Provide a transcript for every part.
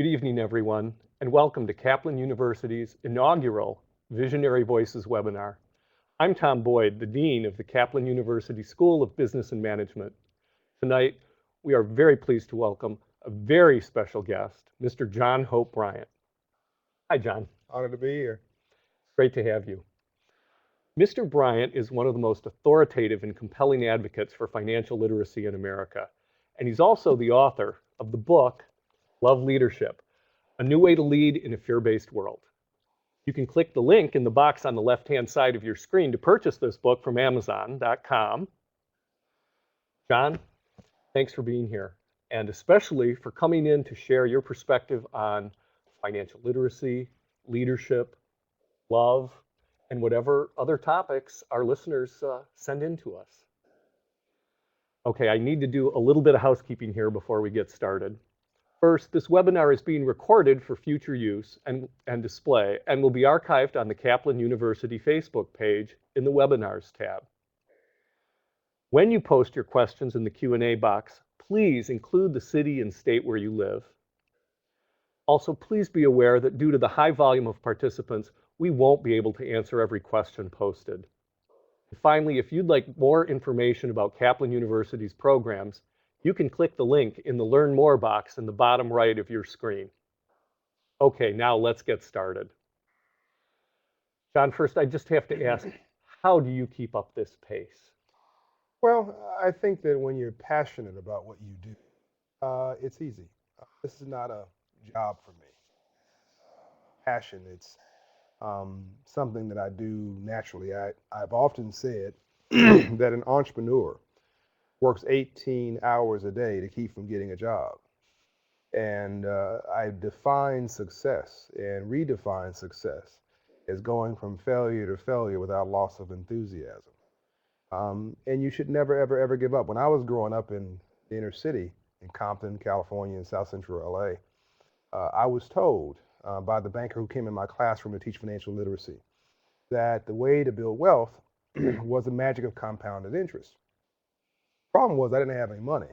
Good evening, everyone, and welcome to Kaplan University's inaugural Visionary Voices webinar. I'm Tom Boyd, the Dean of the Kaplan University School of Business and Management. Tonight, we are very pleased to welcome a very special guest, Mr. John Hope Bryant. Hi, John. Honored to be here. Great to have you. Mr. Bryant is one of the most authoritative and compelling advocates for financial literacy in America, and he's also the author of the book, Love Leadership, A New Way to Lead in a Fear-Based World. You can click the link in the box on the left-hand side of your screen to purchase this book from Amazon.com. John, thanks for being here, and especially for coming in to share your perspective on financial literacy, leadership, love, and whatever other topics our listeners send in to us. Okay, I need to do a little bit of housekeeping here before we get started. First, this webinar is being recorded for future use and display and will be archived on the Kaplan University Facebook page in the Webinars tab. When you post your questions in the Q&A box, please include the city and state where you live. Also, please be aware that due to the high volume of participants, we won't be able to answer every question posted. And finally, if you'd like more information about Kaplan University's programs, you can click the link in the Learn More box in the bottom right of your screen. Okay, now let's get started. John, first I just have to ask, how do you keep up this pace? Well, I think that when you're passionate about what you do, it's easy. This is not a job for me. Passion, it's something that I do naturally. I've often said that an entrepreneur works 18 hours a day to keep from getting a job. And I define success and redefine success as going from failure to failure without loss of enthusiasm. And you should never, ever, ever give up. When I was growing up in the inner city, in Compton, California, in South Central LA, I was told by the banker who came in my classroom to teach financial literacy that the way to build wealth was the magic of compounded interest. Problem was I didn't have any money.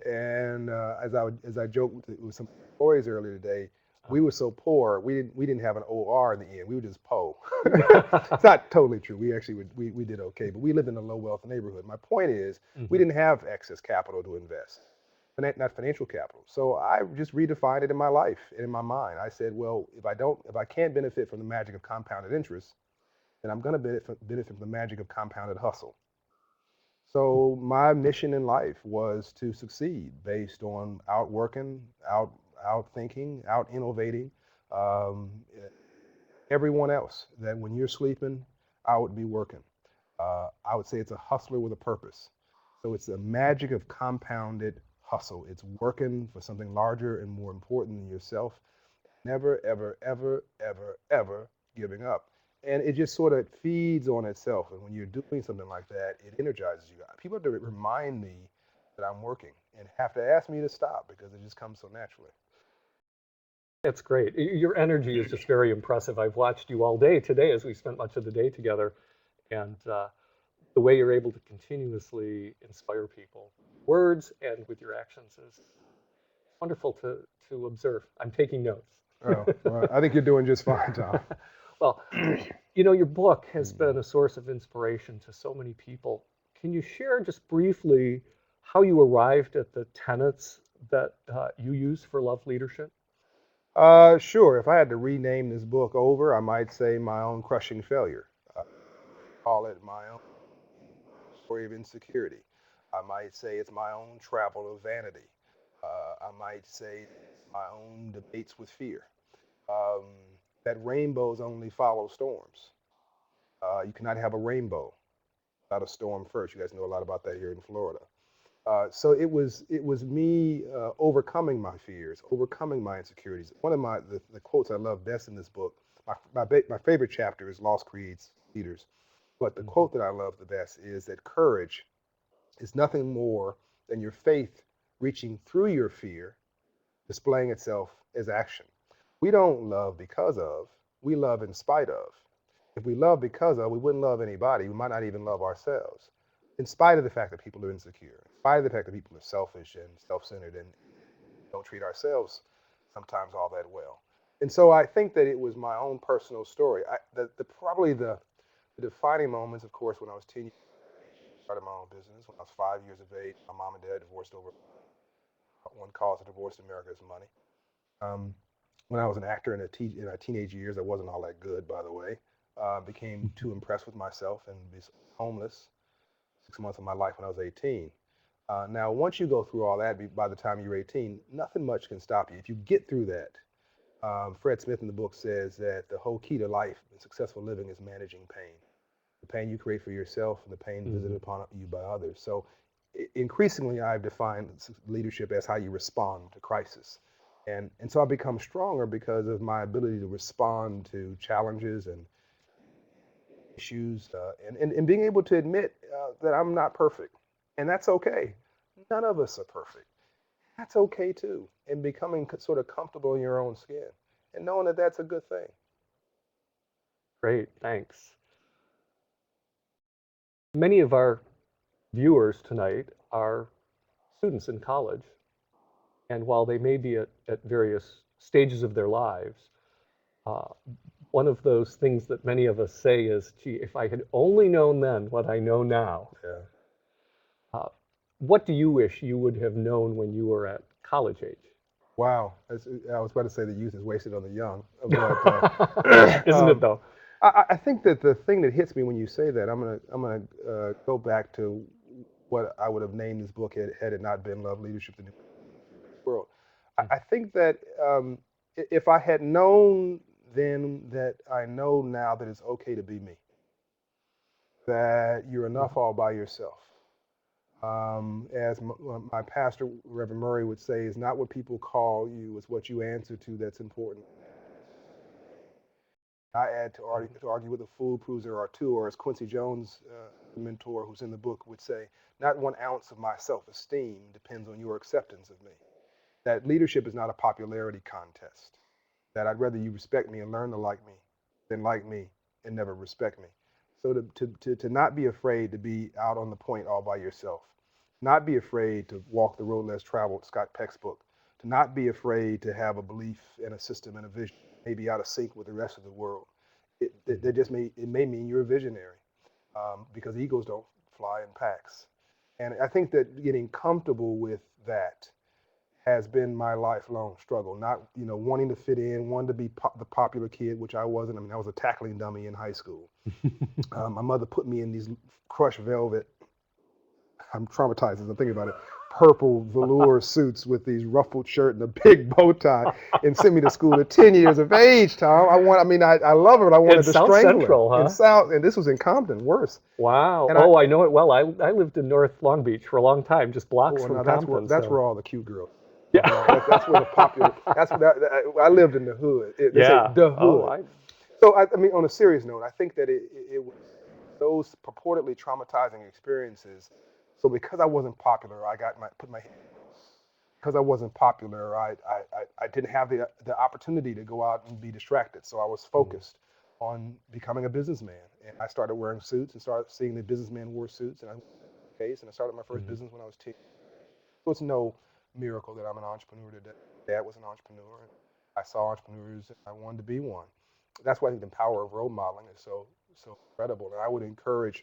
And as I joked with some employees earlier today, we were so poor, we didn't have an OR in the end. We were just po. It's not totally true. We actually we did okay, but we lived in a low wealth neighborhood. My point is, we didn't have excess capital to invest, not financial capital. So I just redefined it in my life and in my mind. I said, well, if I can't benefit from the magic of compounded interest, then I'm going to benefit from the magic of compounded hustle. So my mission in life was to succeed based on outworking, outthinking, out innovating everyone else. That when you're sleeping, I would be working. I would say it's a hustler with a purpose. So it's the magic of compounded hustle. It's working for something larger and more important than yourself. Never, ever, ever, ever, ever giving up. And it just sort of feeds on itself. And when you're doing something like that, it energizes you. People have to remind me that I'm working and have to ask me to stop because it just comes so naturally. That's great. Your energy is just very impressive. I've watched you all day today as we spent much of the day together. And the way you're able to continuously inspire people, words and with your actions, is wonderful to observe. I'm taking notes. Oh, well, I think you're doing just fine, Tom. Well, you know, your book has been a source of inspiration to so many people. Can you share just briefly how you arrived at the tenets that you use for love leadership? Sure. If I had to rename this book over, I might say My Own Crushing Failure. Call it My Own Story of Insecurity. I might say it's My Own Travel of Vanity. I might say it's My Own Debates with Fear. That rainbows only follow storms. You cannot have a rainbow without a storm first. You guys know a lot about that here in Florida. So it was me overcoming my fears, overcoming my insecurities. One of the quotes I love best in this book, my favorite chapter is Loss Creates Leaders. But the quote that I love the best is that courage is nothing more than your faith reaching through your fear, displaying itself as action. We don't love because of, we love in spite of. If we love because of, we wouldn't love anybody. We might not even love ourselves. In spite of the fact that people are insecure, in spite of the fact that people are selfish and self-centered and don't treat ourselves sometimes all that well. And so I think that it was my own personal story. Probably the defining moments, of course, when I was 10 years old, I started my own business. When I was 5 years of age, my mom and dad divorced over one cause of divorce in America is money. When I was an actor in my teenage years, I wasn't all that good, by the way. Became too impressed with myself and be homeless 6 months of my life when I was 18. Now, once you go through all that, by the time you're 18, nothing much can stop you. If you get through that, Fred Smith in the book says that the whole key to life and successful living is managing pain. The pain you create for yourself and the pain visited upon you by others. So increasingly, I've defined leadership as how you respond to crisis. And so I've become stronger because of my ability to respond to challenges and issues and being able to admit that I'm not perfect. And that's okay. None of us are perfect. That's okay too. And becoming sort of comfortable in your own skin and knowing that that's a good thing. Great, thanks. Many of our viewers tonight are students in college. And while they may be at various stages of their lives, one of those things that many of us say is, gee, if I had only known then what I know now. Yeah. What do you wish you would have known when you were at college age? Wow. I was about to say the youth is wasted on the young. But, isn't it though? I think that the thing that hits me when you say that, I'm gonna go back to what I would have named this book had it not been Love, Leadership, the New World. I think that if I had known then that I know now that it's okay to be me, that you're enough all by yourself. As my pastor, Reverend Murray, would say, is not what people call you, it's what you answer to that's important. I add to argue with a fool proves there are two, or as Quincy Jones, mentor who's in the book, would say, not 1 ounce of my self-esteem depends on your acceptance of me. That leadership is not a popularity contest. That I'd rather you respect me and learn to like me than like me and never respect me. So to not be afraid to be out on the point all by yourself. Not be afraid to walk the road less traveled, Scott Peck's book. To not be afraid to have a belief and a system and a vision, maybe out of sync with the rest of the world. It may mean you're a visionary because egos don't fly in packs. And I think that getting comfortable with that has been my lifelong struggle. Not, wanting to fit in, wanting to be the popular kid, which I wasn't. I mean, I was a tackling dummy in high school. My mother put me in these crushed velvet, I'm traumatized as I'm thinking about it, purple velour suits with these ruffled shirt and a big bow tie and sent me to school at 10 years of age, Tom. I love her, but I wanted to South strangle Central, her. huh? And this was in Compton, worse. Wow. And I know it well. I lived in North Long Beach for a long time, just blocks from Compton. That's where all the cute girls. Yeah. That's where the popular. I lived in the hood. They say the hood. So I mean, on a serious note, I think that it was those purportedly traumatizing experiences. So because I wasn't popular, I put my head. Because I wasn't popular, I didn't have the opportunity to go out and be distracted. So I was focused on becoming a businessman, and I started wearing suits and started seeing that businessmen wore suits, and I started my first business when I was 10. So it's no miracle that I'm an entrepreneur today. Dad was an entrepreneur, and I saw entrepreneurs, and I wanted to be one. That's why I think the power of role modeling is so incredible. And I would encourage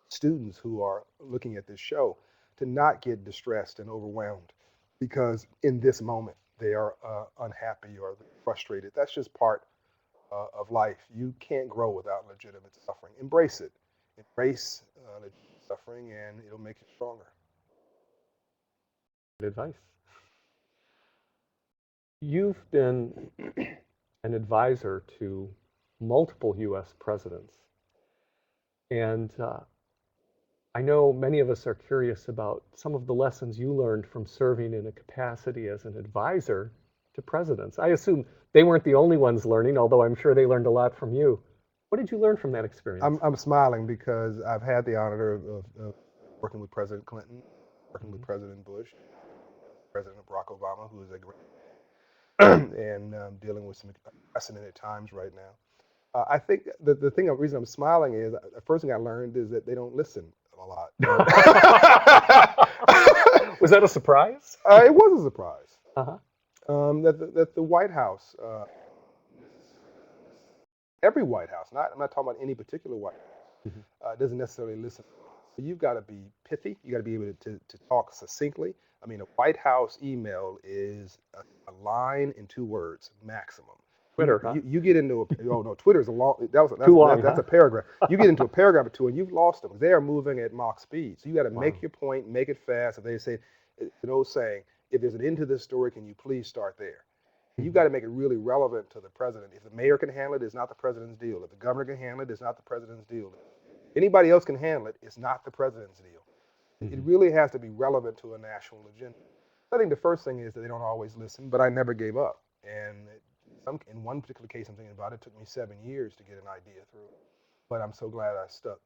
students who are looking at this show to not get distressed and overwhelmed because in this moment they are unhappy or frustrated. That's just part of life. You can't grow without legitimate suffering. Embrace it. Embrace legitimate suffering, and it'll make you stronger. Good advice. You've been an advisor to multiple U.S. presidents, and I know many of us are curious about some of the lessons you learned from serving in a capacity as an advisor to presidents. I assume they weren't the only ones learning, although I'm sure they learned a lot from you. What did you learn from that experience? I'm smiling because I've had the honor of working with President Clinton, working with President Bush, President Barack Obama, who is a great and dealing with some unprecedented times right now. I think the reason I'm smiling is the first thing I learned is that they don't listen a lot. Was that a surprise? It was a surprise. Uh-huh. That the White House, every White House, I'm not talking about any particular White House, Mhm. doesn't necessarily listen. So you've got to be pithy. You got to be able to talk succinctly. I mean, a White House email is a line and 2 words maximum. Twitter, huh? You get into oh no, Twitter's a long, Too long, that's huh? a paragraph. You get into a paragraph or two and you've lost them. They are moving at Mach speed. So you got to Wow. make your point, make it fast. If they say, an old saying, if there's an end to this story, can you please start there? You've got to make it really relevant to the president. If the mayor can handle it, it's not the president's deal. If the governor can handle it, it's not the president's deal. If anybody else can handle it, it's not the president's deal. It Mhm. really has to be relevant to a national agenda. I think the first thing is that they don't always listen, but I never gave up. And in one particular case I'm thinking about, it took me 7 years to get an idea through. But I'm so glad I stuck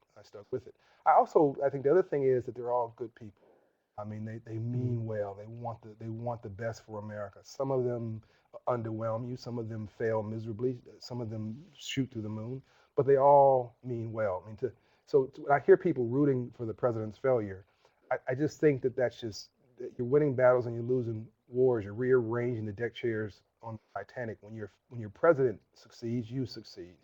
with it. I think the other thing is that they're all good people. I mean, they mean well. They want the best for America. Some of them underwhelm you. Some of them fail miserably. Some of them shoot through the moon. But they all mean well. I mean, when I hear people rooting for the president's failure, I just think that's just that you're winning battles and you're losing wars. You're rearranging the deck chairs on the Titanic. When your president succeeds, you succeed,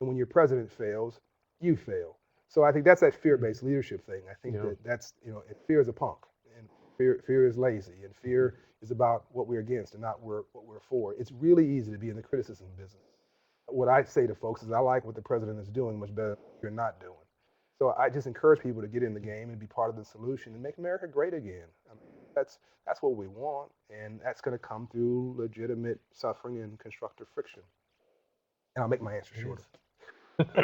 and when your president fails, you fail. So I think that's that fear-based leadership thing. I think Yeah. that's fear is a punk, and fear is lazy, and fear is about what we're against and not what we're for. It's really easy to be in the criticism business. What I say to folks is I like what the president is doing much better than what you're not doing. So I just encourage people to get in the game and be part of the solution and make America great again. I mean, that's what we want, and that's going to come through legitimate suffering and constructive friction. And I'll make my answer It shorter. is. I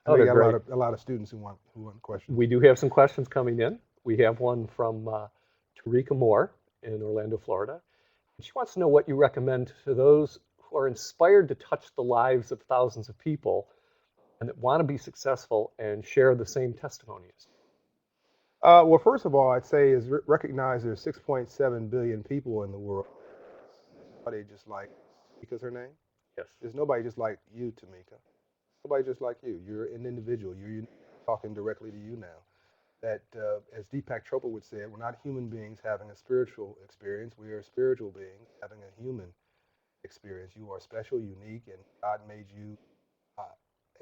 Oh, know you they're got great. a lot of students who want questions. We do have some questions coming in. We have one from Tarika Moore in Orlando, Florida. She wants to know what you recommend to those who are inspired to touch the lives of thousands of people and that want to be successful and share the same testimonies. Well, first of all, I'd say is recognize there's 6.7 billion people in the world. Nobody just like Tamika's her name. Yes. There's nobody just like you, Tamika. Nobody just like you. You're an individual. You're talking directly to you now. That, as Deepak Chopra would say, we're not human beings having a spiritual experience. We are spiritual beings having a human experience. You are special, unique, and God made you uh,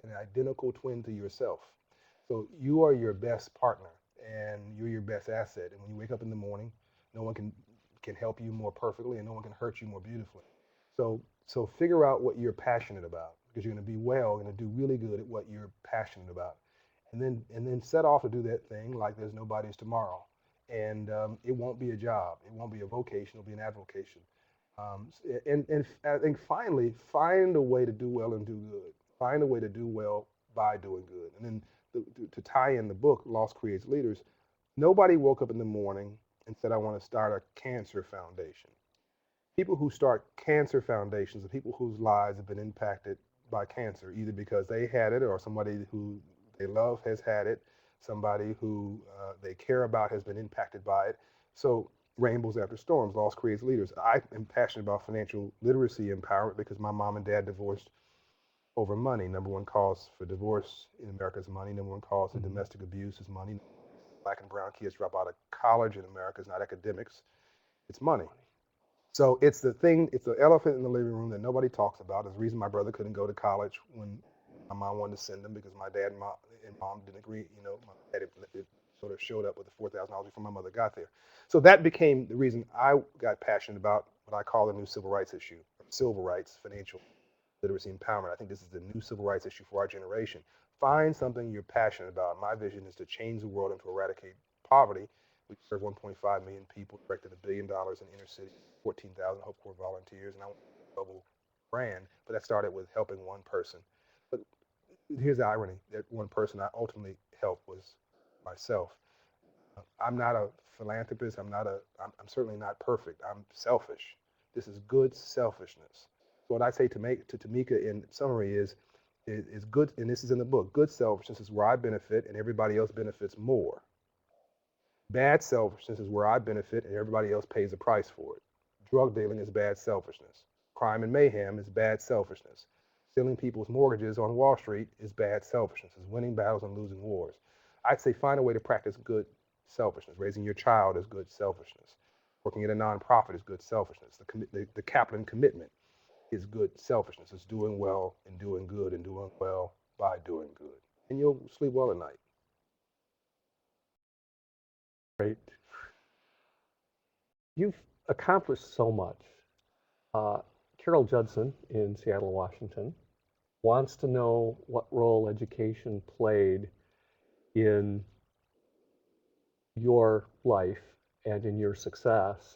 an identical twin to yourself. So you are your best partner, and you're your best asset. And when you wake up in the morning, no one can help you more perfectly, and no one can hurt you more beautifully. So figure out what you're passionate about, because you're going to be well, going to do really good at what you're passionate about, and then set off to do that thing like there's nobody's tomorrow. And it won't be a job, it won't be a vocation, it'll be an avocation. And I think finally, find a way to do well and do good. Find a way to do well by doing good. And then to tie in the book, Loss Creates Leaders, nobody woke up in the morning and said, I want to start a cancer foundation. People who start cancer foundations are people whose lives have been impacted by cancer, either because they had it or somebody who they love has had it, somebody who they care about has been impacted by it. So rainbows after storms, loss creates leaders. I am passionate about financial literacy empowerment because my mom and dad divorced over money. Number one cause for divorce in America is money. Number one cause for domestic abuse is money. Black and brown kids drop out of college in America is not academics, it's money. So it's the elephant in the living room that nobody talks about. It's the reason my brother couldn't go to college when my mom wanted to send him, because my dad and mom didn't agree. My dad it sort of showed up with the $4,000 before my mother got there. So that became the reason I got passionate about what I call the new civil rights issue, civil rights, financial literacy empowerment. I think this is the new civil rights issue for our generation. Find something you're passionate about. My vision is to change the world and to eradicate poverty. We serve 1.5 million people, directed $1 billion in inner city, 14,000 Hope Corps volunteers, and I want a global brand. But that started with helping one person. But here's the irony: that one person I ultimately helped was myself. I'm not a philanthropist. I'm certainly not perfect. I'm selfish. This is good selfishness. So what I say to Tamika in summary is good, and this is in the book. Good selfishness is where I benefit and everybody else benefits more. Bad selfishness is where I benefit and everybody else pays the price for it. Drug dealing is bad selfishness. Crime and mayhem is bad selfishness. Stealing people's mortgages on Wall Street is bad selfishness. It's winning battles and losing wars. I'd say find a way to practice good selfishness. Raising your child is good selfishness. Working at a nonprofit is good selfishness. The Kaplan commitment is good selfishness. It's doing well and doing good and doing well by doing good. And you'll sleep well at night. Great. You've accomplished so much. Carol Judson in Seattle, Washington, wants to know what role education played in your life and in your success.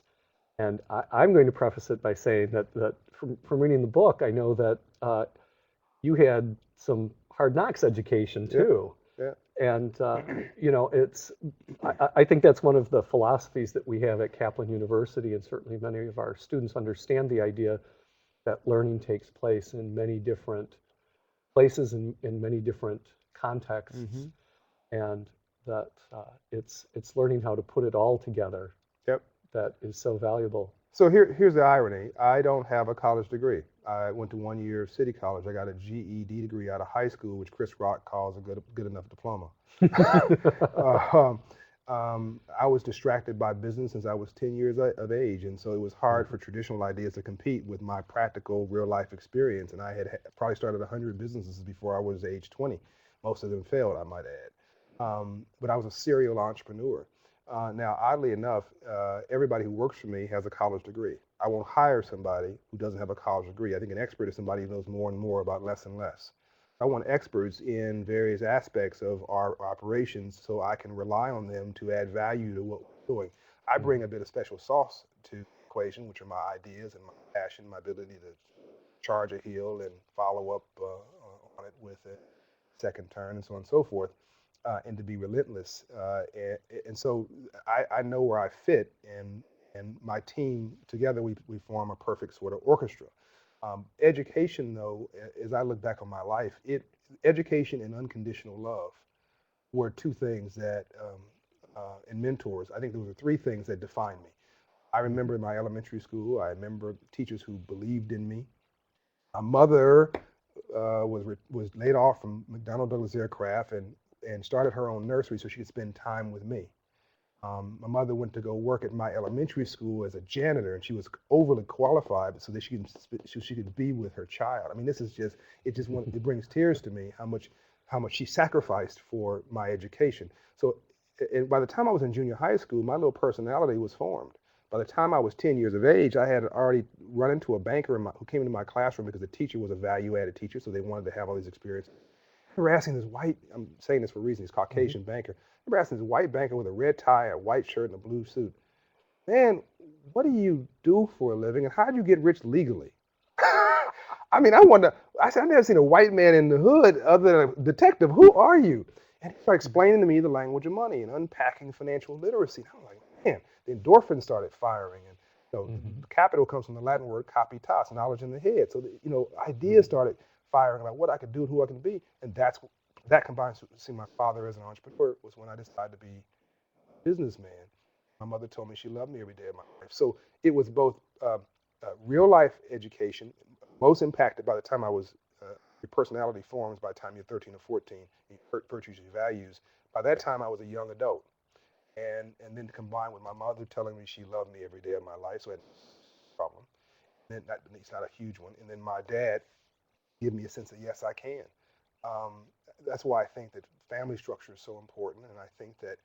And I'm going to preface it by saying that from reading the book, I know that you had some hard knocks education too. Yeah. And, I think that's one of the philosophies that we have at Kaplan University, and certainly many of our students understand the idea that learning takes place in many different places and in many different contexts, and that it's learning how to put it all together. Yep. That is so valuable. So here's the irony. I don't have a college degree. I went to 1 year of city college. I got a GED degree out of high school, which Chris Rock calls a good enough diploma. I was distracted by business since I was 10 years of age, and so it was hard for traditional ideas to compete with my practical real life experience. And I had probably started 100 businesses before I was age 20. Most of them failed, I might add. But I was a serial entrepreneur. Now, oddly enough, everybody who works for me has a college degree. I won't hire somebody who doesn't have a college degree. I think an expert is somebody who knows more and more about less and less. I want experts in various aspects of our operations so I can rely on them to add value to what we're doing. I bring a bit of special sauce to the equation, which are my ideas and my passion, my ability to charge a hill and follow up on it with a second turn and so on and so forth. And to be relentless. And so I know where I fit, and my team, together we form a perfect sort of orchestra. Education, though, as I look back on my life, education and unconditional love were two things that, and mentors, I think those were three things that defined me. I remember in my elementary school, I remember teachers who believed in me. My mother was laid off from McDonnell Douglas Aircraft and started her own nursery so she could spend time with me. My mother went to go work at my elementary school as a janitor, and she was overly qualified so that she could be with her child. I mean, this is just it brings tears to me how much she sacrificed for my education. So by the time I was in junior high school, my little personality was formed. By the time I was 10 years of age, I had already run into a banker who came into my classroom because the teacher was a value-added teacher, so they wanted to have all these experiences. I remember asking this I'm saying this for a reason, this Caucasian banker. I remember asking this white banker with a red tie, a white shirt, and a blue suit, man, what do you do for a living, and how did you get rich legally? I mean, I said, I've never seen a white man in the hood other than a detective. Who are you? And he started explaining to me the language of money and unpacking financial literacy. And I was like, man, the endorphins started firing. And capital comes from the Latin word capitas, knowledge in the head. So, ideas started firing about what I could do and who I can be. And that combined with seeing my father as an entrepreneur was when I decided to be a businessman. My mother told me she loved me every day of my life. So it was both real life education, most impacted by the time I was, your personality forms by the time you're 13 or 14, your virtues, your values. By that time I was a young adult. And then combined with my mother telling me she loved me every day of my life, so I had no problem. And then it's not a huge one. And then my dad gave me a sense of yes, I can. That's why I think that family structure is so important, and I think that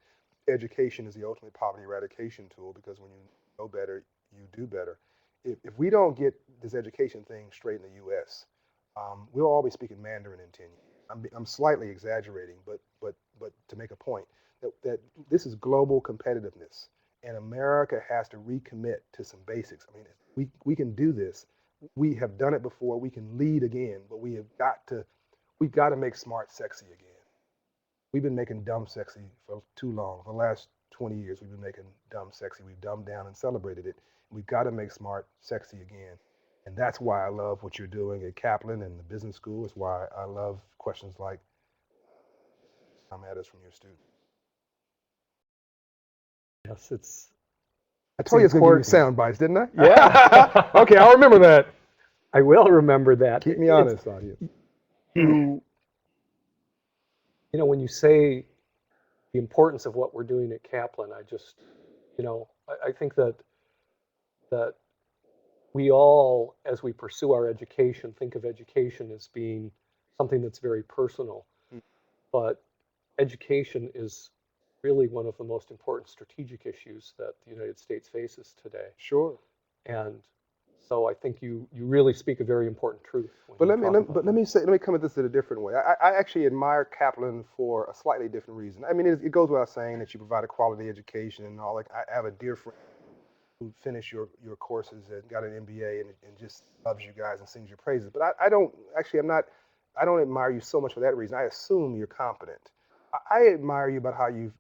education is the ultimate poverty eradication tool, because when you know better, you do better. If we don't get this education thing straight in the U.S., we'll all be speaking Mandarin in 10 years. I'm slightly exaggerating, but to make a point, that this is global competitiveness, and America has to recommit to some basics. I mean, we can do this. We have done it before. We can lead again, but we've got to make smart sexy again. We've been making dumb sexy for too long. For the last 20 years, we've been making dumb sexy. We've dumbed down and celebrated it. We've got to make smart sexy again. And that's why I love what you're doing at Kaplan and the business school. It's why I love questions like come at us from your students. Yes, I told you it's going to give you sound bites, didn't I? Yeah. Okay, I'll remember that. I will remember that. Keep me honest, audience. When you say the importance of what we're doing at Kaplan, I just, I think that that we all, as we pursue our education, think of education as being something that's very personal. Mm. But education is really one of the most important strategic issues that the United States faces today. Sure. And so I think you really speak a very important truth when But you talk about but that. let me come at this in a different way. I actually admire Kaplan for a slightly different reason. I mean, it goes without saying that you provide a quality education and all. Like, I have a dear friend who finished your courses and got an MBA and just loves you guys and sings your praises. But I don't actually, I don't admire you so much for that reason. I assume you're competent. I admire you about how you've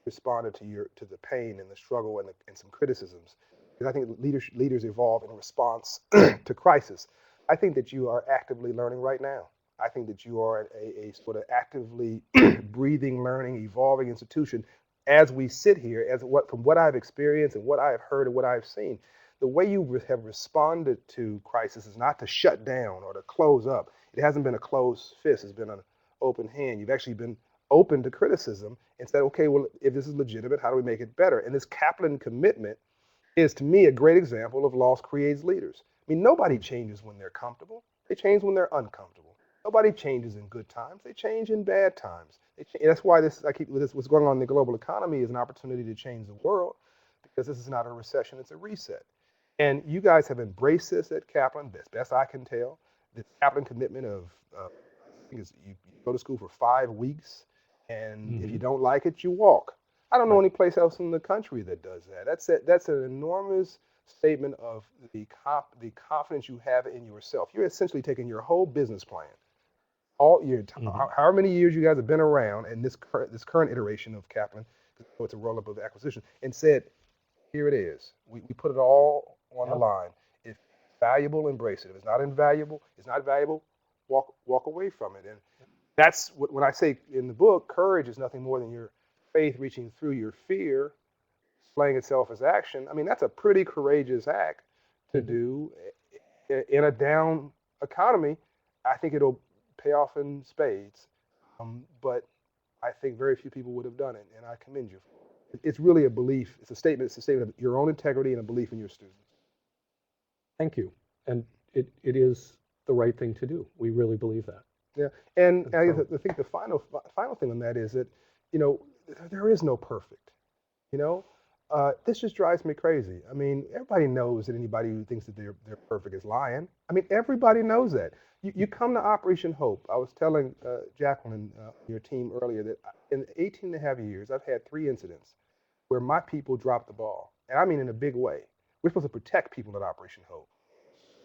responded to the pain and the struggle and some criticisms. Because I think leaders evolve in response to crisis. I think that you are actively learning right now. I think that you are a sort of actively breathing, learning, evolving institution as we sit here, from what I've experienced and what I have heard and what I've seen. The way you have responded to crisis is not to shut down or to close up. It hasn't been a closed fist. It's been an open hand. You've actually been open to criticism and said, okay, well, if this is legitimate, how do we make it better? And this Kaplan commitment is, to me, a great example of loss creates leaders. I mean, nobody changes when they're comfortable. They change when they're uncomfortable. Nobody changes in good times. They change in bad times. That's why what's going on in the global economy is an opportunity to change the world, because this is not a recession, it's a reset. And you guys have embraced this at Kaplan, best I can tell. The Kaplan commitment of, I think you go to school for 5 weeks, and if you don't like it, you walk. I don't know any place else in the country that does that. That's an enormous statement of the confidence you have in yourself. You're essentially taking your whole business plan, all your however many years you guys have been around, and this current iteration of Kaplan, because it's a roll-up of acquisition, and said, here it is. We put it all on the line. If it's valuable, embrace it. If it's not valuable, walk away from it. And that's when I say in the book, courage is nothing more than your faith reaching through your fear, displaying itself as action. I mean, that's a pretty courageous act to do in a down economy. I think it'll pay off in spades. But I think very few people would have done it, and I commend you. It's really a belief. It's a statement of your own integrity and a belief in your students. Thank you. And it is the right thing to do. We really believe that. Yeah, and so, I think the final thing on that is that, there is no perfect. This just drives me crazy. I mean, everybody knows that anybody who thinks that they're perfect is lying. I mean, everybody knows that. You come to Operation Hope. I was telling Jacqueline, your team earlier, that in 18 and a half years, I've had 3 incidents where my people dropped the ball. And I mean in a big way. We're supposed to protect people at Operation Hope.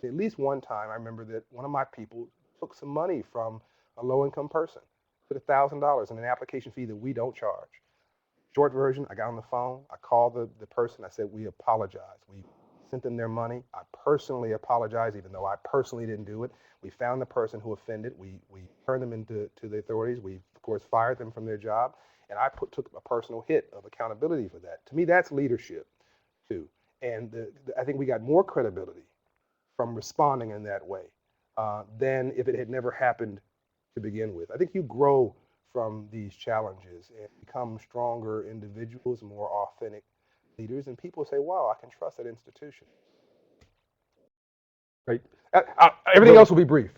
At least one time, I remember that one of my people took some money from a low-income person, put $1,000 in an application fee that we don't charge. Short version, I got on the phone, I called the person, I said, we apologize. We sent them their money. I personally apologize, even though I personally didn't do it. We found the person who offended. We turned them into the authorities. We, of course, fired them from their job. And I took a personal hit of accountability for that. To me, that's leadership, too. And I think we got more credibility from responding in that way than if it had never happened to begin with. I think you grow from these challenges and become stronger individuals, more authentic leaders, and people say, wow, I can trust that institution. Right. Everything else will be brief.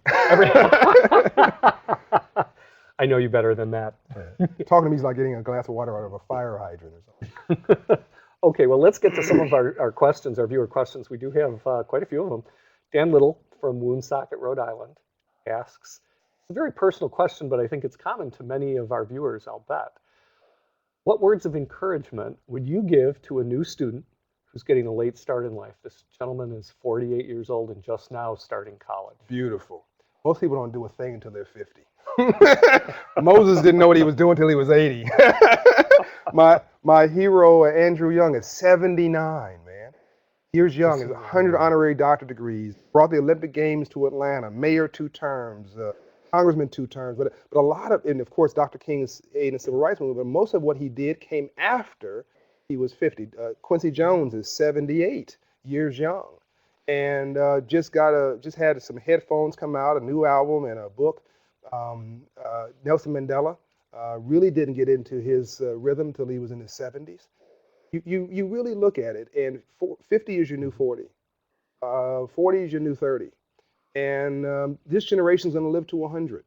I know you better than that. Talking to me is like getting a glass of water out of a fire hydrant or something. Okay, well, let's get to some of our questions, our viewer questions. We do have quite a few of them. Dan Little from Woonsocket, Rhode Island, asks, it's a very personal question, but I think it's common to many of our viewers, I'll bet. What words of encouragement would you give to a new student who's getting a late start in life? This gentleman is 48 years old and just now starting college. Beautiful. Most people don't do a thing until they're 50. Moses didn't know what he was doing until he was 80. My hero, Andrew Young, is 79, man. Years young, has 100 honorary doctorate degrees, brought the Olympic Games to Atlanta, mayor 2 terms, congressman 2 terms, but a lot of, and of course, Dr. King's aid in the civil rights movement, but most of what he did came after he was 50. Quincy Jones is 78, years young, and just had some headphones come out, a new album and a book. Nelson Mandela really didn't get into his rhythm till he was in his 70s. You really look at it, and 50 is your new 40, 40 is your new 30, and this generation is going to live to 100.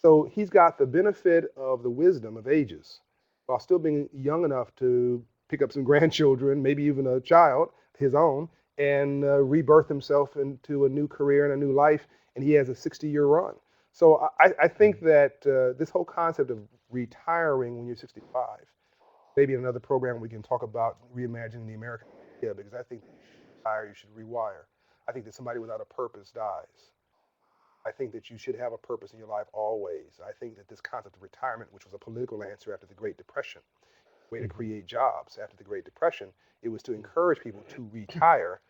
So he's got the benefit of the wisdom of ages while still being young enough to pick up some grandchildren, maybe even a child, his own, and rebirth himself into a new career and a new life. And he has a 60-year run. So I think that this whole concept of retiring when you're 65, maybe in another program we can talk about reimagining the American idea, because I think that you should retire, you should rewire. I think that somebody without a purpose dies. I think that you should have a purpose in your life always. I think that this concept of retirement, which was a political answer after the Great Depression, way to create jobs after the Great Depression, it was to encourage people to retire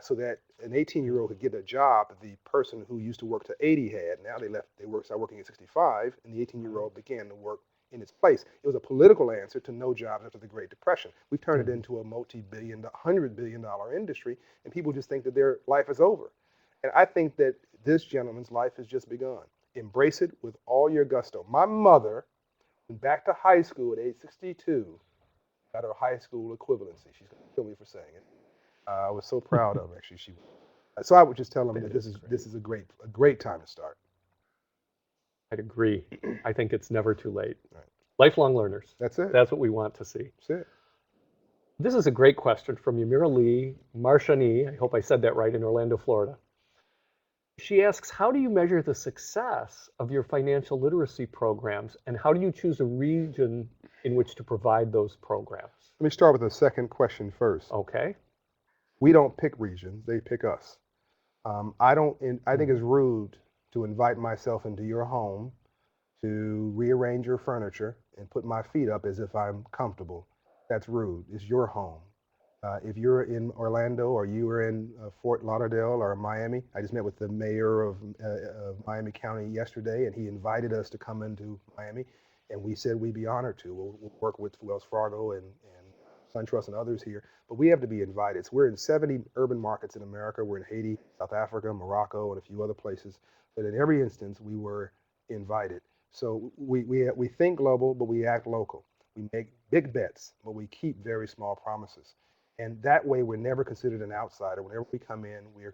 so that an 18-year-old could get a job that the person who used to work to 80 had. Now started working at 65, and the 18-year-old began to work in its place. It was a political answer to no jobs after the Great Depression. We've turned it into a multi-billion, $100 billion industry, and people just think that their life is over. And I think that this gentleman's life has just begun. Embrace it with all your gusto. My mother went back to high school at age 62, got her high school equivalency. She's going to kill me for saying it. I was so proud of her, actually. So I would just tell them that this is a great time to start. I'd agree. I think it's never too late. Right. Lifelong learners. That's it. That's what we want to see. That's it. This is a great question from Yamira Lee Marshani. I hope I said that right, in Orlando, Florida. She asks, how do you measure the success of your financial literacy programs, and how do you choose a region in which to provide those programs? Let me start with the second question first. Okay. We don't pick regions, they pick us. I think it's rude to invite myself into your home to rearrange your furniture and put my feet up as if I'm comfortable. That's rude. It's your home. If you're in Orlando or you were in Fort Lauderdale or Miami, I just met with the mayor of Miami County yesterday, and he invited us to come into Miami, and we said we'd be honored to. We'll work with Wells Fargo and SunTrust and others here, but we have to be invited. So we're in 70 urban markets in America. We're in Haiti, South Africa, Morocco, and a few other places. But in every instance, we were invited. So we think global, but we act local. We make big bets, but we keep very small promises. And that way, we're never considered an outsider. Whenever we come in, we're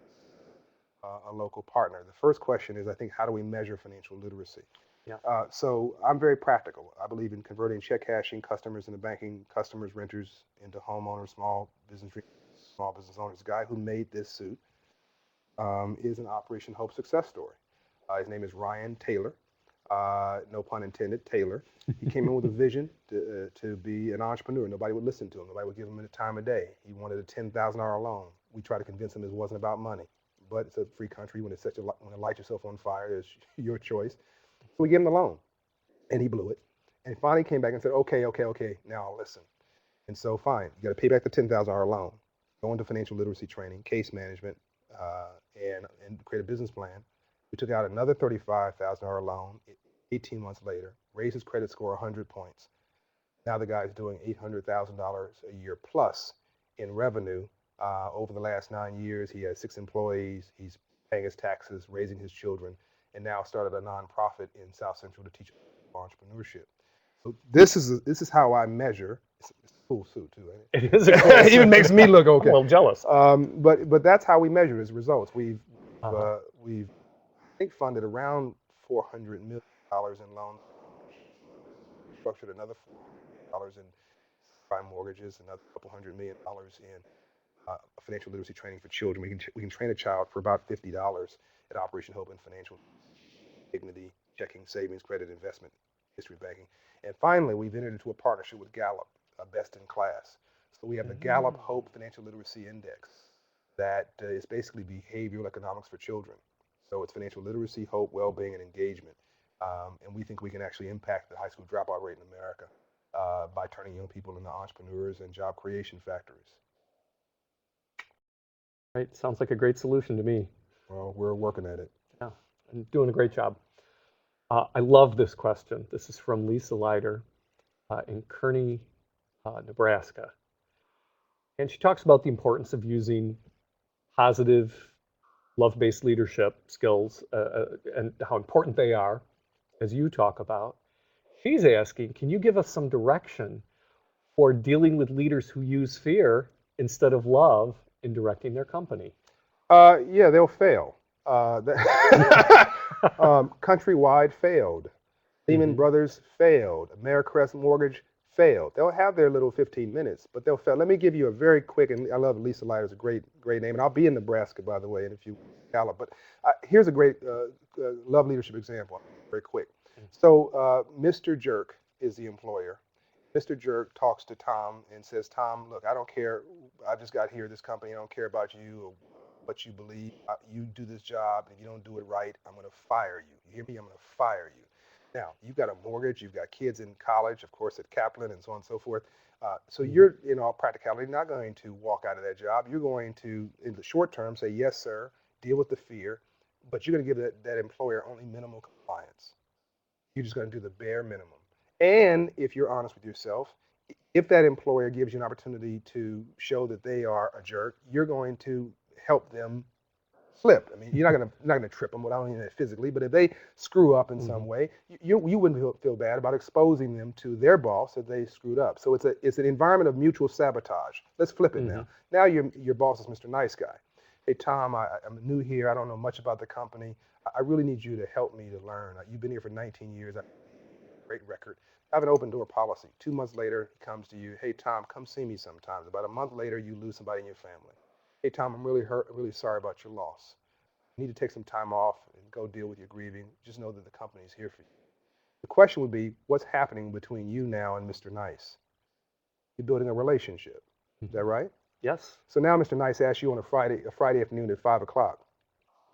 a local partner. The first question is, I think, how do we measure financial literacy? Yeah. So I'm very practical. I believe in converting check cashing customers into banking customers, renters into homeowners, small business owners. The guy who made this suit is an Operation Hope success story. His name is Ryan Taylor. No pun intended, Taylor. He came in with a vision to be an entrepreneur. Nobody would listen to him. Nobody would give him the time of day. He wanted a $10,000 loan. We tried to convince him it wasn't about money, but it's a free country. When to light yourself on fire, it's your choice. So we gave him the loan, and he blew it. And he finally came back and said, okay, now I'll listen. And so fine, you got to pay back the $10,000 loan, go into financial literacy training, case management, and create a business plan. We took out another $35,000 loan 18 months later, raised his credit score 100 points. Now the guy's doing $800,000 a year plus in revenue. Over the last 9 years, he has 6 employees. He's paying his taxes, raising his children, and now started a nonprofit in South Central to teach entrepreneurship. So this is how I measure. It's a cool suit too, ain't it? It is a cool suit. It even makes me look okay. I'm a little jealous. But that's how we measure his results. We've I think funded around $400 million in loans, structured another $400 million in prime mortgages, another couple $100 million in financial literacy training for children. We can train a child for about $50 at Operation Hope in financial dignity, checking, savings, credit, investment, history banking. And finally, we've entered into a partnership with Gallup, best in class. So we have the Gallup Hope Financial Literacy Index that is basically behavioral economics for children. So it's financial literacy, hope, well-being, and engagement. And we think we can actually impact the high school dropout rate in America by turning young people into entrepreneurs and job creation factories. Right, sounds like a great solution to me. Well, we're working at it. Yeah, and doing a great job. I love this question. This is from Lisa Leiter in Kearney, Nebraska. And she talks about the importance of using positive, love-based leadership skills and how important they are, as you talk about. She's asking, can you give us some direction for dealing with leaders who use fear instead of love in directing their company? Yeah, they'll fail. Countrywide failed. Lehman Mm-hmm. Brothers failed. Americrest Mortgage failed. They'll have their little 15 minutes, but they'll fail. Let me give you a very quick, and I love Lisa Leiter's a great name, and I'll be in Nebraska, by the way, and if you Gallup. But here's a great love leadership example, very quick. So Mr. Jerk is the employer. Mr. Jerk talks to Tom and says, Tom, look, I don't care. I just got here at this company. I don't care about you or what you believe. You do this job, and if you don't do it right, I'm going to fire you. You hear me? I'm going to fire you. Now, you've got a mortgage, you've got kids in college, of course, at Kaplan and so on and so forth. So you're, in all practicality, not going to walk out of that job. You're going to, in the short term, say, yes, sir, deal with the fear, but you're going to give that employer only minimal compliance. You're just going to do the bare minimum. And if you're honest with yourself, if that employer gives you an opportunity to show that they are a jerk, you're going to help them slip. I mean, you're not gonna trip them. I don't mean that physically, but if they screw up in some way, you wouldn't feel bad about exposing them to their boss that they screwed up. So it's an environment of mutual sabotage. Let's flip it now. Now your boss is Mr. Nice Guy. Hey Tom, I'm new here. I don't know much about the company. I really need you to help me to learn. You've been here for 19 years. I have a great record. I have an open door policy. 2 months later, he comes to you. Hey Tom, come see me sometimes. About a month later, you lose somebody in your family. Hey Tom, I'm really hurt, really sorry about your loss. You need to take some time off and go deal with your grieving. Just know that the company is here for you. The question would be, what's happening between you now and Mr. Nice? You're building a relationship. Is that right? Yes. So now Mr. Nice asks you on a Friday afternoon at 5 o'clock.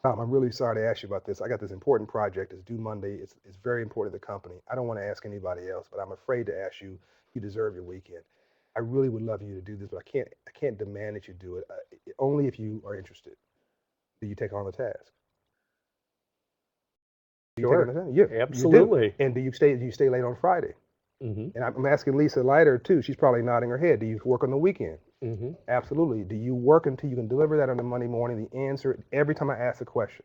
Tom, I'm really sorry to ask you about this. I got this important project. It's due Monday. It's very important to the company. I don't want to ask anybody else, but I'm afraid to ask you. You deserve your weekend. I really would love you to do this, but I can't demand that you do it. Only if you are interested. Do you take on the task? Do you take on the Sure. task? Yeah, Absolutely. you do. And do you stay late on Friday? Mm-hmm. And I'm asking Lisa Leiter too. She's probably nodding her head. Do you work on the weekend? Mm-hmm. Absolutely. Do you work until you can deliver that on the Monday morning? The answer every time I ask a question,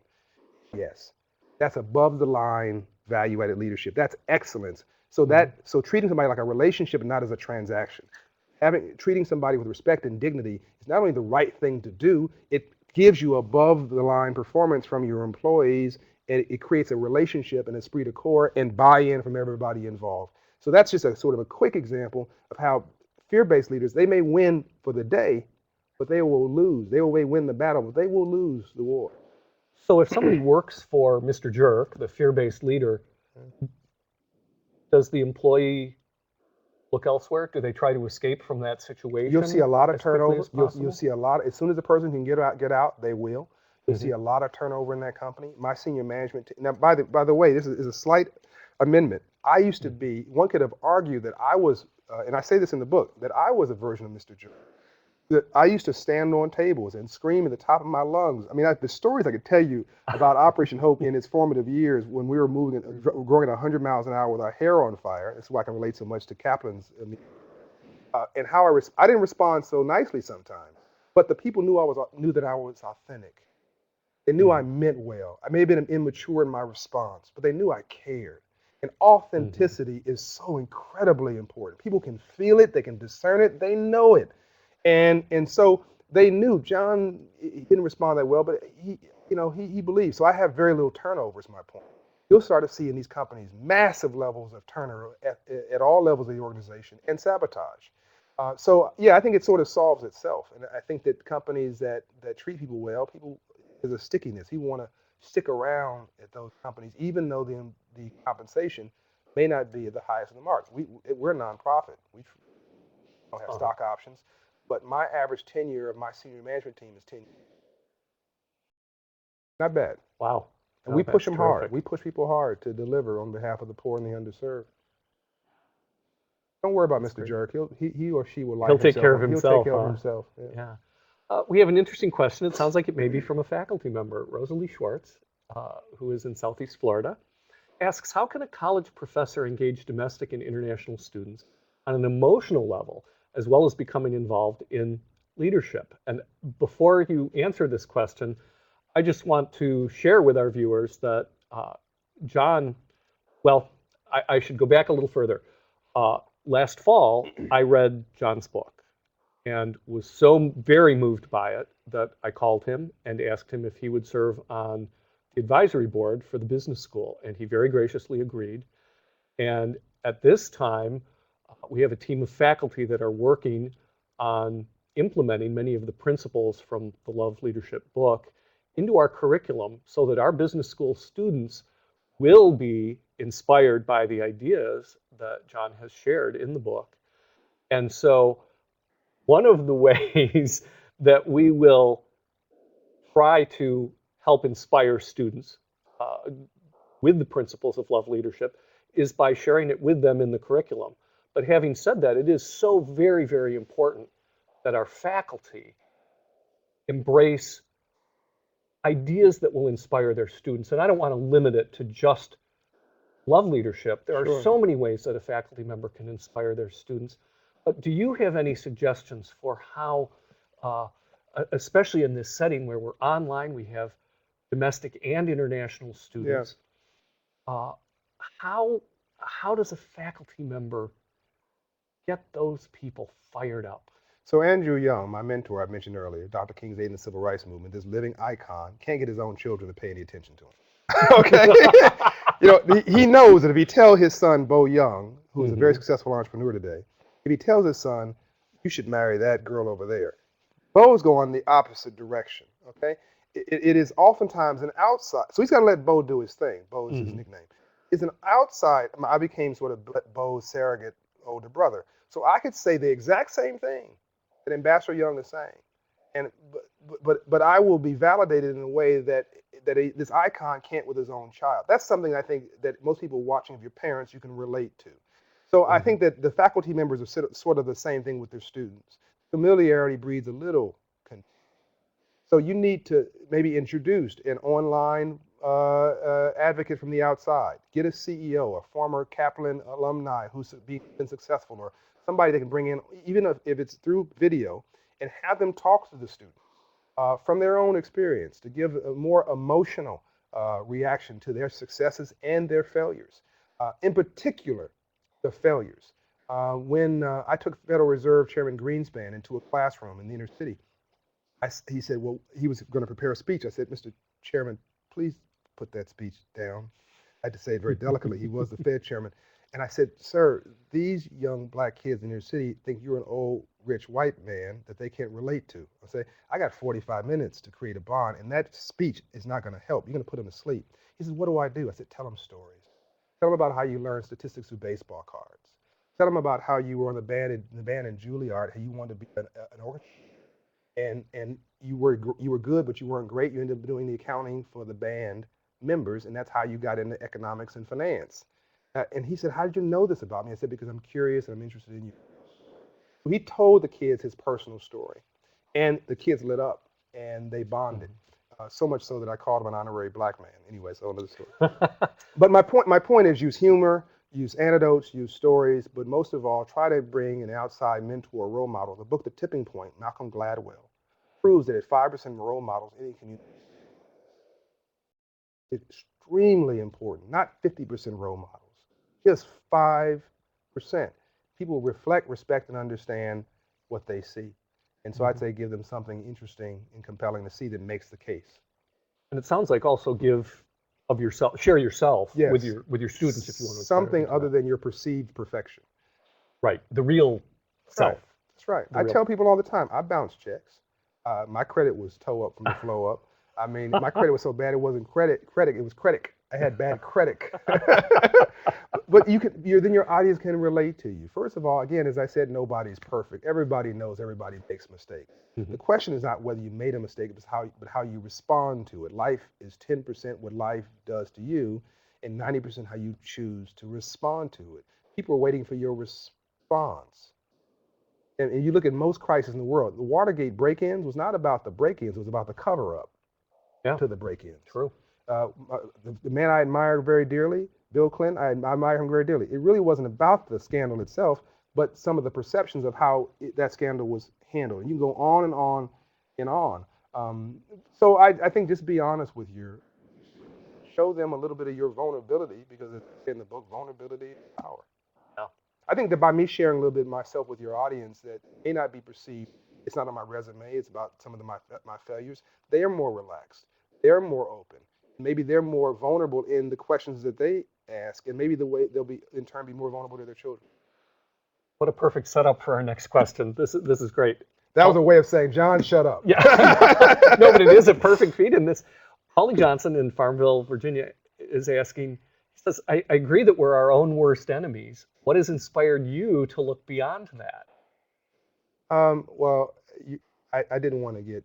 yes. That's above the line value-added leadership. That's excellence. So so treating somebody like a relationship and not as a transaction. Treating somebody with respect and dignity is not only the right thing to do, it gives you above the line performance from your employees, and it creates a relationship and esprit de corps and buy-in from everybody involved. So that's just a sort of a quick example of how fear-based leaders, they may win for the day, but they will lose. They may win the battle, but they will lose the war. So if somebody works for Mr. Jerk, the fear-based leader, does the employee look elsewhere? Do they try to escape from that situation? You'll see a lot of as quickly turnover. as possible? You'll see a lot. As soon as the person can get out, they will. You'll see a lot of turnover in that company. My senior management team. Now, by the way, this is a slight amendment. I used to be. One could have argued that I was, and I say this in the book, that I was a version of Mr. Jerk. That I used to stand on tables and scream at the top of my lungs. I mean, the stories I could tell you about Operation Hope in its formative years when we were growing at 100 miles an hour with our hair on fire. That's why I can relate so much to Kaplan's. And how I didn't respond so nicely sometimes, but the people knew that I was authentic. They knew I meant well. I may have been immature in my response, but they knew I cared. And authenticity is so incredibly important. People can feel it, they can discern it, they know it. And so they knew John, he didn't respond that well, but he believed. So I have very little turnover is my point. You'll start to see in these companies massive levels of turnover at all levels of the organization and sabotage. So yeah, I think it sort of solves itself. And I think that companies that treat people well, there's a stickiness. People want to stick around at those companies, even though the compensation may not be at the highest of the marks. We're a nonprofit. We don't have stock options. But my average tenure of my senior management team is 10 years. Not bad. Wow. And we push them hard. We push people hard to deliver on behalf of the poor and the underserved. Don't worry about Mr. Jerk. He or she will like himself. He'll take care of himself. He'll take care of himself. Yeah. We have an interesting question. It sounds like it may be from a faculty member, Rosalie Schwartz, who is in Southeast Florida, asks, how can a college professor engage domestic and international students on an emotional level, as well as becoming involved in leadership? And before you answer this question, I just want to share with our viewers that John, well, I should go back a little further. last fall, I read John's book and was so very moved by it that I called him and asked him if he would serve on the advisory board for the business school. And he very graciously agreed. And at this time, we have a team of faculty that are working on implementing many of the principles from the Love Leadership book into our curriculum so that our business school students will be inspired by the ideas that John has shared in the book. And so one of the ways that we will try to help inspire students with the principles of love leadership is by sharing it with them in the curriculum. But having said that, it is so very, very important that our faculty embrace ideas that will inspire their students. And I don't want to limit it to just love leadership. There are so many ways that a faculty member can inspire their students. But do you have any suggestions for how, especially in this setting where we're online, we have domestic and international students, how does a faculty member get those people fired up? So Andrew Young, my mentor I mentioned earlier, Dr. King's aide in the civil rights movement, this living icon, can't get his own children to pay any attention to him. Okay? You know, he knows that if he tells his son, Bo Young, who is a very successful entrepreneur today, if he tells his son, you should marry that girl over there, Bo's going the opposite direction, okay? It is oftentimes an outside, so he's got to let Bo do his thing. Bo is his nickname. It's an outside, I became sort of Bo's surrogate older brother. So I could say the exact same thing that Ambassador Young is saying, and but I will be validated in a way that this icon can't with his own child. That's something I think that most people watching, of your parents, you can relate to. So I think that the faculty members are sort of the same thing with their students. Familiarity breeds a little contempt. So you need to maybe introduce an online advocate from the outside. Get a CEO, a former Kaplan alumni who's been successful, or somebody they can bring in, even if it's through video, and have them talk to the students from their own experience to give a more emotional reaction to their successes and their failures. In particular, the failures. When I took Federal Reserve Chairman Greenspan into a classroom in the inner city, he said, well, he was going to prepare a speech. I said, Mr. Chairman, please put that speech down. I had to say it very delicately. He was the Fed chairman. And I said, sir, these young black kids in your city think you're an old, rich white man that they can't relate to. I say, I got 45 minutes to create a bond, and that speech is not going to help. You're going to put them to sleep. He says, what do I do? I said, tell them stories. Tell them about how you learned statistics through baseball cards. Tell them about how you were on the band in Juilliard, how you wanted to be an orchestra. And you were good, but you weren't great. You ended up doing the accounting for the band members, and that's how you got into economics and finance. And he said, how did you know this about me? I said, because I'm curious and I'm interested in you. So he told the kids his personal story, and the kids lit up and they bonded. So much so that I called him an honorary black man. Anyway, so another story. But my point is, use humor, use anecdotes, use stories, but most of all, try to bring an outside mentor or role model. The book, The Tipping Point, Malcolm Gladwell, proves that at 5% role models, any community, it's extremely important, not 50% role models, just 5%. People reflect, respect, and understand what they see. And so I'd say give them something interesting and compelling to see that makes the case. And it sounds like also give of yourself, share yourself with your students if you want to. Something other than your perceived perfection. Right, the real self. That's right. I tell people all the time, I bounce checks. My credit was toe up from the flow up. I mean, my credit was so bad it wasn't credit, it was credit. I had bad credit. But then your audience can relate to you. First of all, again, as I said, nobody's perfect. Everybody knows everybody makes mistakes. The question is not whether you made a mistake, but how you respond to it. Life is 10% what life does to you, and 90% how you choose to respond to it. People are waiting for your response. And you look at most crises in the world, the Watergate break-ins was not about the break-ins, it was about the cover-up to the break-ins. True. The man I admired very dearly, Bill Clinton, I admire him very dearly. It really wasn't about the scandal itself, but some of the perceptions of how that scandal was handled. And you can go on and on and on. So I think just be honest with show them a little bit of your vulnerability, because it's in the book, vulnerability is power. Yeah. I think that by me sharing a little bit of myself with your audience that may not be perceived, it's not on my resume, it's about some of my failures, they are more relaxed. They're more open. Maybe they're more vulnerable in the questions that they ask, and maybe the way they'll be, in turn, be more vulnerable to their children. What a perfect setup for our next question. This is great. That was a way of saying, John, shut up. Yeah. No, but it is a perfect feed in this. Holly Johnson in Farmville, Virginia is asking, he says, I agree that we're our own worst enemies. What has inspired you to look beyond that? Well, I didn't want to get,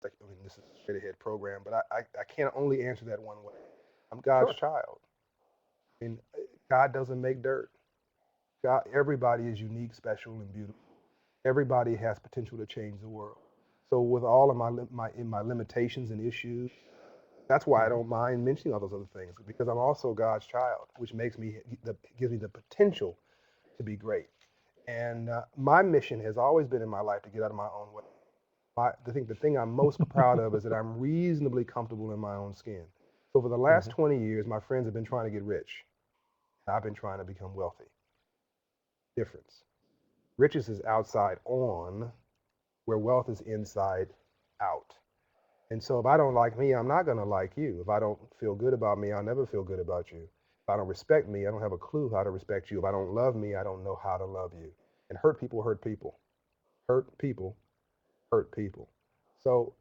I mean, this is a straight ahead program, but I can't only answer that one way. I'm God's child. I mean, God doesn't make dirt. God, everybody is unique, special, and beautiful. Everybody has potential to change the world. So with all of my limitations and issues, that's why I don't mind mentioning all those other things, because I'm also God's child, which gives me the potential to be great. And my mission has always been in my life to get out of my own way. The thing I'm most proud of is that I'm reasonably comfortable in my own skin. So for the last 20 years, my friends have been trying to get rich. I've been trying to become wealthy. Difference. Riches is outside on, where wealth is inside out. And so if I don't like me, I'm not going to like you. If I don't feel good about me, I'll never feel good about you. If I don't respect me, I don't have a clue how to respect you. If I don't love me, I don't know how to love you. And hurt people hurt people. Hurt people hurt people. So,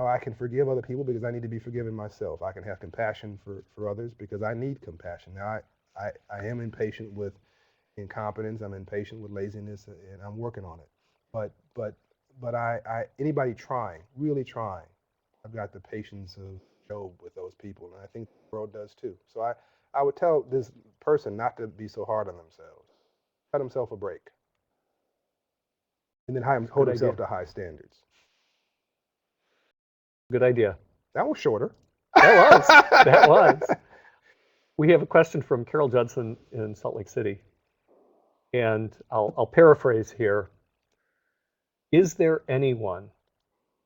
I can forgive other people because I need to be forgiven myself. I can have compassion for others because I need compassion. Now, I am impatient with incompetence. I'm impatient with laziness, and I'm working on it. But anybody trying, really trying, I've got the patience of Job with those people, and I think the world does too. So I would tell this person not to be so hard on themselves. Cut himself a break, and then hold himself to high standards. Good idea. That was shorter. That was. We have a question from Carol Judson in Salt Lake City, and I'll paraphrase here. Is there anyone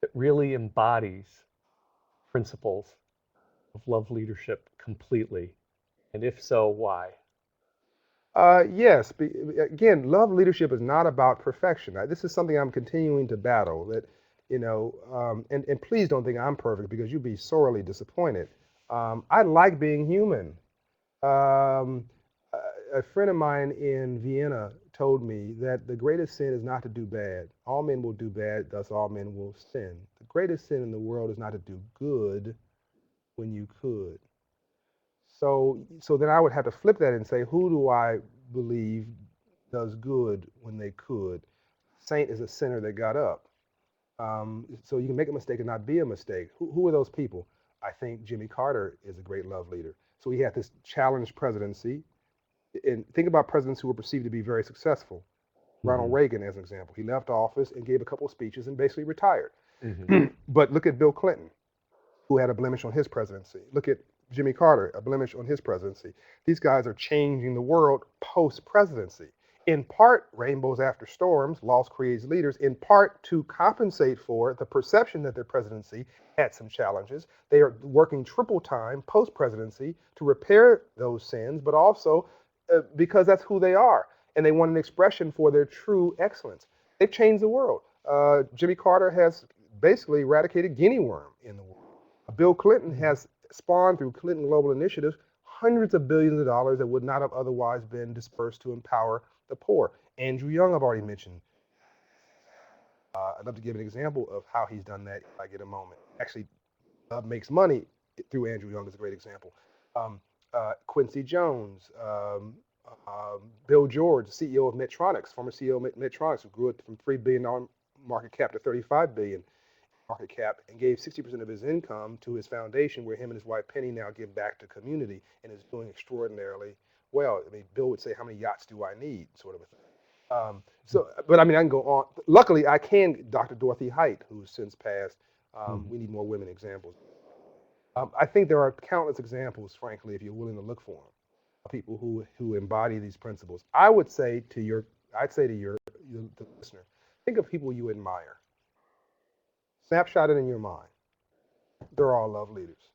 that really embodies principles of love leadership completely? And if so, why? Yes. Again, love leadership is not about perfection. This is something I'm continuing to battle. That, and please don't think I'm perfect because you'd be sorely disappointed. I like being human. A friend of mine in Vienna told me that the greatest sin is not to do bad. All men will do bad, thus all men will sin. The greatest sin in the world is not to do good when you could. So then I would have to flip that and say, who do I believe does good when they could? Saint is a sinner that got up. So you can make a mistake and not be a mistake. Who are those people? I think Jimmy Carter is a great love leader. So he had this challenged presidency. And think about presidents who were perceived to be very successful. Ronald Reagan, as an example. He left office and gave a couple of speeches and basically retired. But look at Bill Clinton, who had a blemish on his presidency. Look at Jimmy Carter, a blemish on his presidency. These guys are changing the world post-presidency. In part, rainbows after storms, loss creates leaders, in part to compensate for the perception that their presidency had some challenges. They are working triple time post-presidency to repair those sins, but also because that's who they are. And they want an expression for their true excellence. They've changed the world. Jimmy Carter has basically eradicated guinea worm in the world. Bill Clinton has spawned through Clinton Global Initiatives hundreds of billions of dollars that would not have otherwise been dispersed to empower the poor. Andrew Young, I've already mentioned. I'd love to give an example of how he's done that if I get a moment. Actually, makes money through Andrew Young is a great example. Quincy Jones, Bill George, CEO of Medtronic, former CEO of Medtronic, who grew it from $3 billion market cap to $35 billion market cap, and gave 60% of his income to his foundation, where him and his wife Penny now give back to community, and is doing extraordinarily well. I mean, Bill would say, "How many yachts do I need?" sort of a thing. But I mean, I can go on. Luckily, I can. Dr. Dorothy Height, who's since passed. We need more women examples. I think there are countless examples, frankly, if you're willing to look for them, of people who embody these principles. I'd say to the listener, think of people you admire. Snapshot it in your mind. They're all love leaders.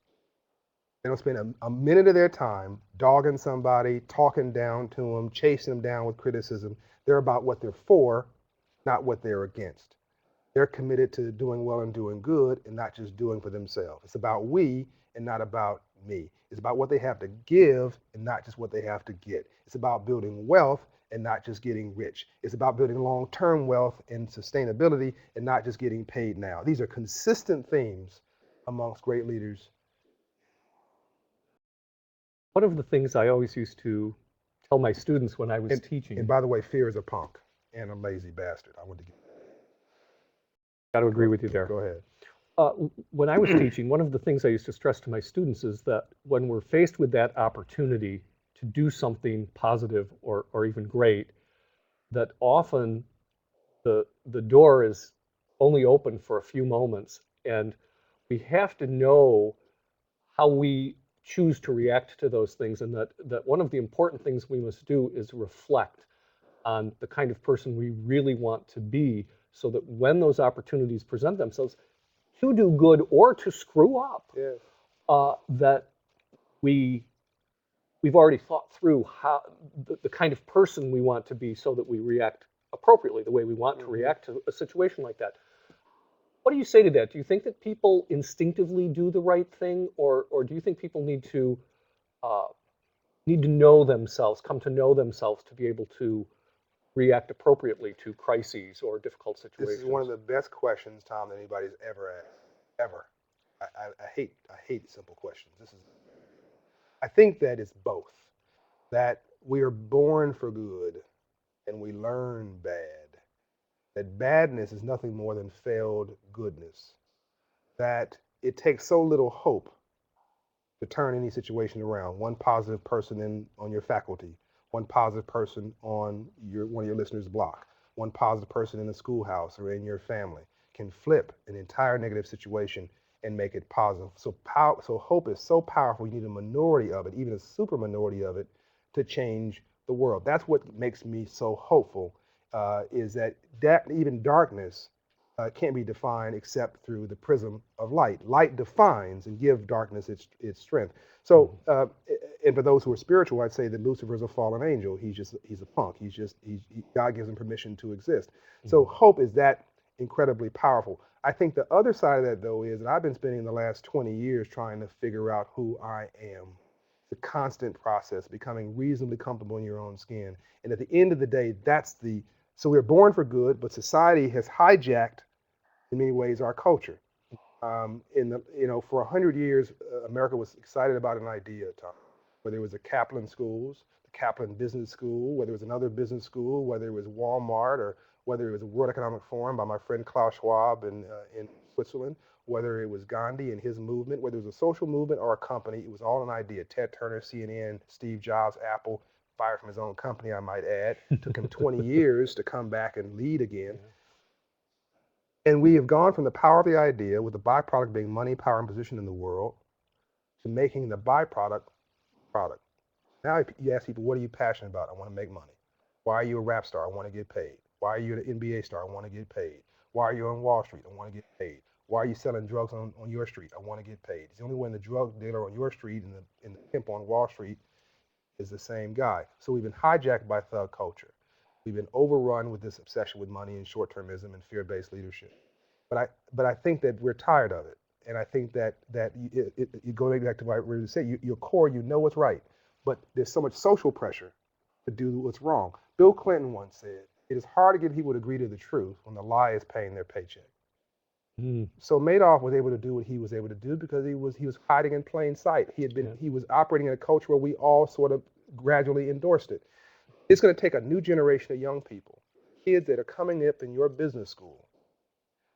They don't spend a minute of their time dogging somebody, talking down to them, chasing them down with criticism. They're about what they're for, not what they're against. They're committed to doing well and doing good and not just doing for themselves. It's about we and not about me. It's about what they have to give and not just what they have to get. It's about building wealth and not just getting rich. It's about building long-term wealth and sustainability and not just getting paid now. These are consistent themes amongst great leaders. One of the things I always used to tell my students when I was teaching. And by the way, fear is a punk and a lazy bastard. I want to get. Got to agree with you there. Go ahead. When I was teaching, one of the things I used to stress to my students is that when we're faced with that opportunity to do something positive or even great, that often the door is only open for a few moments, and we have to know how we choose to react to those things, and that one of the important things we must do is reflect on the kind of person we really want to be, so that when those opportunities present themselves to do good or to screw up, Yes. that we've already thought through how the kind of person we want to be, so that we react appropriately the way we want to react to a situation like that. What do you say to that? Do you think that people instinctively do the right thing, or do you think people need to know themselves, come to know themselves, to be able to react appropriately to crises or difficult situations? This is one of the best questions, Tom, that anybody's ever asked. Ever. I hate simple questions. I think that it's both. That we are born for good and we learn bad. That badness is nothing more than failed goodness. That it takes so little hope to turn any situation around. One positive person on your faculty, one positive person on one of your listeners' block, one positive person in the schoolhouse or in your family can flip an entire negative situation and make it positive. So hope is so powerful. You need a minority of it, even a super minority of it, to change the world. That's what makes me so hopeful, is that even darkness can't be defined except through the prism of light. Light defines and gives darkness its strength. So, and for those who are spiritual, I'd say that Lucifer is a fallen angel. He's a punk. God gives him permission to exist. So hope is that incredibly powerful. I think the other side of that, though, is that I've been spending the last 20 years trying to figure out who I am. It's a constant process, becoming reasonably comfortable in your own skin. And at the end of the day, so we're born for good, but society has hijacked, in many ways, our culture. For 100 years, America was excited about an idea, Tom. Whether it was the Kaplan schools, the Kaplan Business School, whether it was another business school, whether it was Walmart, or whether it was the World Economic Forum by my friend Klaus Schwab in Switzerland, whether it was Gandhi and his movement, whether it was a social movement or a company, it was all an idea. Ted Turner, CNN, Steve Jobs, Apple, fired from his own company, I might add. Took him 20 years to come back and lead again. And we have gone from the power of the idea, with the byproduct being money, power, and position in the world, to making the byproduct product. Now you ask people, what are you passionate about? I want to make money. Why are you a rap star? I want to get paid. Why are you an NBA star? I want to get paid. Why are you on Wall Street? I want to get paid. Why are you selling drugs on your street? I want to get paid. It's the only way the drug dealer on your street and the pimp on Wall Street is the same guy. So we've been hijacked by thug culture. We've been overrun with this obsession with money and short-termism and fear-based leadership. But I think that we're tired of it. And I think that you go back to what I really said, your core, you know what's right. But there's so much social pressure to do what's wrong. Bill Clinton once said, it is hard to get people to agree to the truth when the lie is paying their paycheck. So Madoff was able to do what he was able to do because he was hiding in plain sight. He was operating in a culture where we all sort of gradually endorsed it. It's going to take a new generation of young people, kids that are coming up in your business school,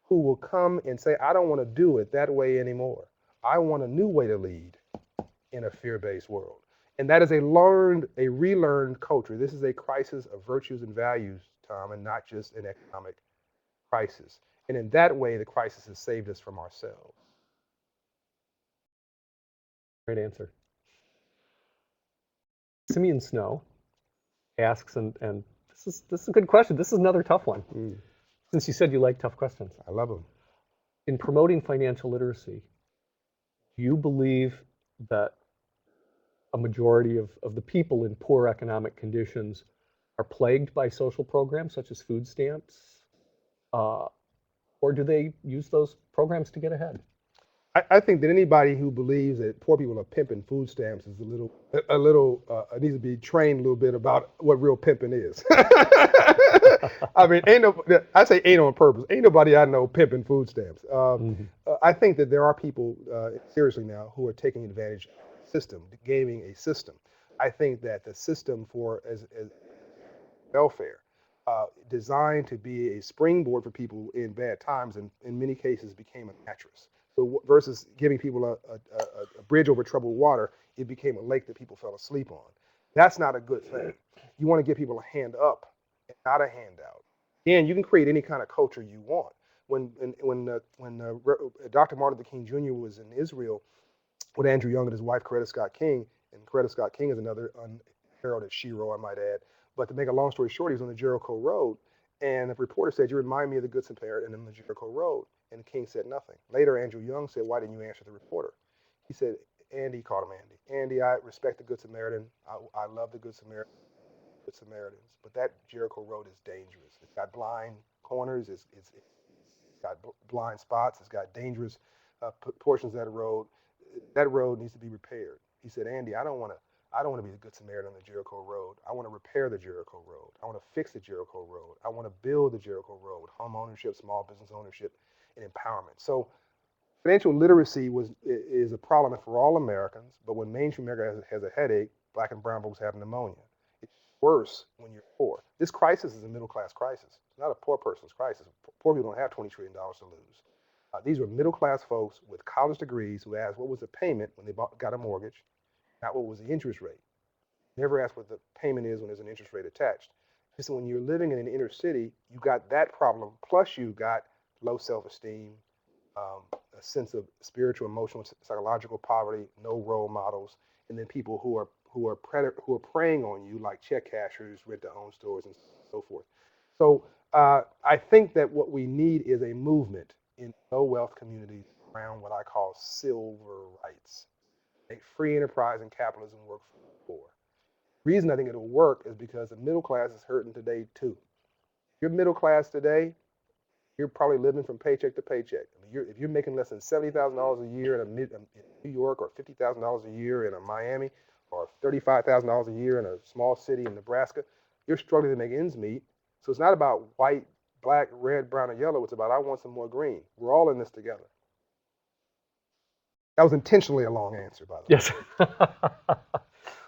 who will come and say, I don't want to do it that way anymore. I want a new way to lead in a fear-based world. And that is a relearned culture. This is a crisis of virtues and values, Tom, and not just an economic crisis. And in that way, the crisis has saved us from ourselves. Great answer. Simeon Snow asks, and this is a good question. This is another tough one. Since you said you like tough questions. I love them. In promoting financial literacy, do you believe that a majority of the people in poor economic conditions are plagued by social programs such as food stamps? Uh, or do they use those programs to get ahead? I think that anybody who believes that poor people are pimping food stamps is a little needs to be trained a little bit about what real pimping is. I mean, I say ain't on purpose. Ain't nobody I know pimping food stamps. Mhm. I think that there are people seriously now who are taking advantage of the system, gaming a system. I think that the system for as welfare, designed to be a springboard for people in bad times, and in many cases became a mattress. So versus giving people a bridge over troubled water, it became a lake that people fell asleep on. That's not a good thing. You want to give people a hand up and not a handout. And you can create any kind of culture you want. When Dr. Martin Luther King Jr. was in Israel with Andrew Young and his wife Coretta Scott King, and Coretta Scott King is another unheralded shero, I might add. But to make a long story short, he was on the Jericho Road, and the reporter said, "You remind me of the Good Samaritan on the Jericho Road." And King said nothing. Later, Andrew Young said, "Why didn't you answer the reporter?" He said, "Andy," he called him Andy. "Andy, I respect the Good Samaritan. I love the Good Samaritan, Good Samaritans, but that Jericho Road is dangerous. It's got blind corners. It's got blind spots. It's got dangerous portions of that road. That road needs to be repaired." He said, "Andy, I don't want to be the Good Samaritan on the Jericho Road. I want to repair the Jericho Road. I want to fix the Jericho Road. I want to build the Jericho Road with home ownership, small business ownership, and empowerment." So financial literacy is a problem for all Americans, but when mainstream America has a headache, black and brown folks have pneumonia. It's worse when you're poor. This crisis is a middle class crisis. It's not a poor person's crisis. Poor people don't have $20 trillion to lose. These were middle class folks with college degrees who asked what was the payment when they got a mortgage, not what was the interest rate. Never ask what the payment is when there's an interest rate attached. Just when you're living in an inner city, you got that problem, plus you got low self-esteem, a sense of spiritual, emotional, psychological poverty, no role models, and then people who are preying on you like check cashers, rent-to-own stores, and so forth. So I think that what we need is a movement in low-wealth communities around what I call silver rights. Make free enterprise and capitalism work for the poor. The reason I think it'll work is because the middle class is hurting today too. If you're middle class today, you're probably living from paycheck to paycheck. I mean, if you're making less than $70,000 a year in New York, or $50,000 a year in a Miami, or $35,000 a year in a small city in Nebraska, you're struggling to make ends meet. So it's not about white, black, red, brown, or yellow. It's about I want some more green. We're all in this together. That was intentionally a long answer, by the way. Yes.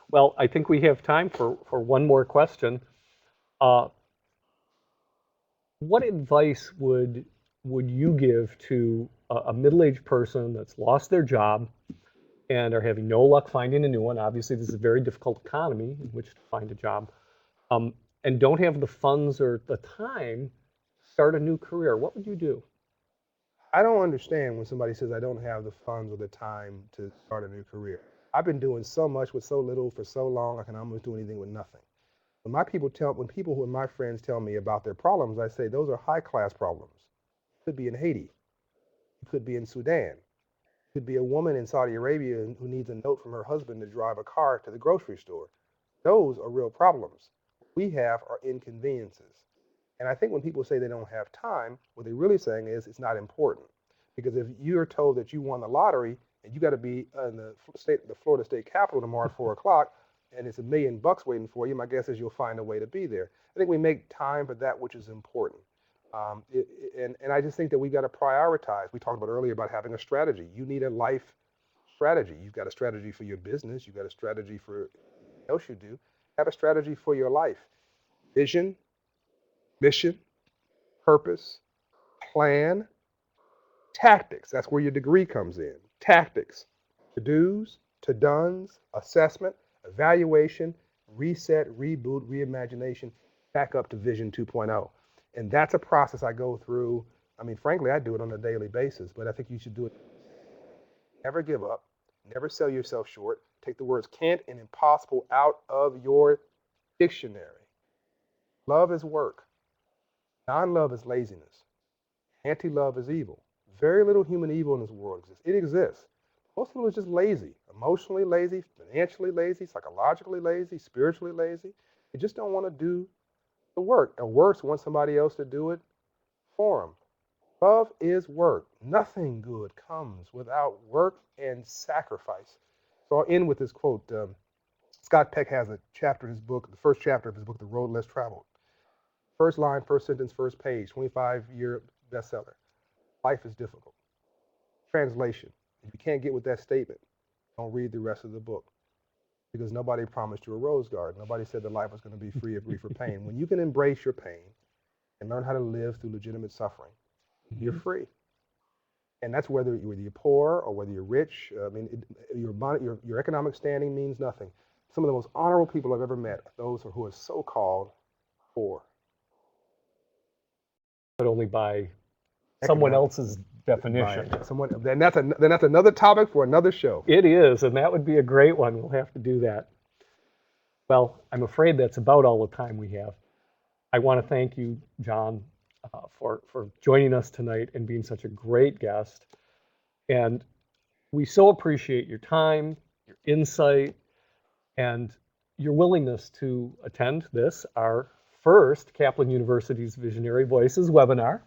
Well, I think we have time for one more question. Uh, what advice would you give to a middle-aged person that's lost their job and are having no luck finding a new one? Obviously, this is a very difficult economy in which to find a job, um, and don't have the funds or the time to start a new career. What would you do? I don't understand when somebody says I don't have the funds or the time to start a new career. I've been doing so much with so little for so long, I can almost do anything with nothing. When people who are my friends tell me about their problems, I say those are high class problems. You could be in Haiti. You could be in Sudan. You could be a woman in Saudi Arabia who needs a note from her husband to drive a car to the grocery store. Those are real problems. What we have are inconveniences. And I think when people say they don't have time, what they're really saying is it's not important. Because if you're told that you won the lottery and you got to be in the Florida State Capitol tomorrow at 4 o'clock, and it's $1 million waiting for you, my guess is you'll find a way to be there. I think we make time for that which is important. And I just think that we got to prioritize. We talked about earlier about having a strategy. You need a life strategy. You've got a strategy for your business. You've got a strategy for what else you do. Have a strategy for your life. Vision, mission, purpose, plan, tactics. That's where your degree comes in. Tactics, to-dos, to-dones, assessment, evaluation, reset, reboot, reimagination, back up to Vision 2.0. And that's a process I go through. I mean, frankly, I do it on a daily basis, but I think you should do it. Never give up. Never sell yourself short. Take the words can't and impossible out of your dictionary. Love is work. Non-love is laziness. Anti-love is evil. Very little human evil in this world exists. It exists. Most people are just lazy, emotionally lazy, financially lazy, psychologically lazy, spiritually lazy. They just don't want to do the work. And worse, want somebody else to do it for them. Love is work. Nothing good comes without work and sacrifice. So I'll end with this quote. Scott Peck has a chapter in his book, the first chapter of his book, The Road Less Traveled. First line, first sentence, first page, 25-year bestseller. Life is difficult. Translation. If you can't get with that statement, don't read the rest of the book. Because nobody promised you a rose garden. Nobody said that life was going to be free of grief or pain. When you can embrace your pain and learn how to live through legitimate suffering, you're free. And that's whether you're poor or whether you're rich. I mean, your economic standing means nothing. Some of the most honorable people I've ever met are those who are so-called poor. But only by someone else's definition. Then that's another topic for another show. It is, and that would be a great one. We'll have to do that. Well, I'm afraid that's about all the time we have. I want to thank you, John, for joining us tonight and being such a great guest. And we so appreciate your time, your insight, and your willingness to attend this, our first Kaplan University's Visionary Voices webinar.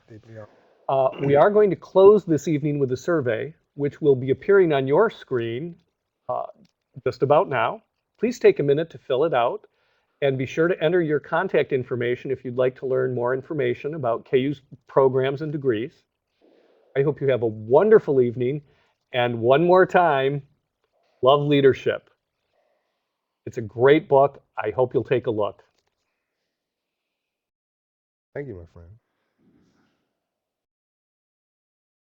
We are going to close this evening with a survey, which will be appearing on your screen just about now. Please take a minute to fill it out, and be sure to enter your contact information if you'd like to learn more information about KU's programs and degrees. I hope you have a wonderful evening, and one more time, love leadership. It's a great book. I hope you'll take a look. Thank you, my friend.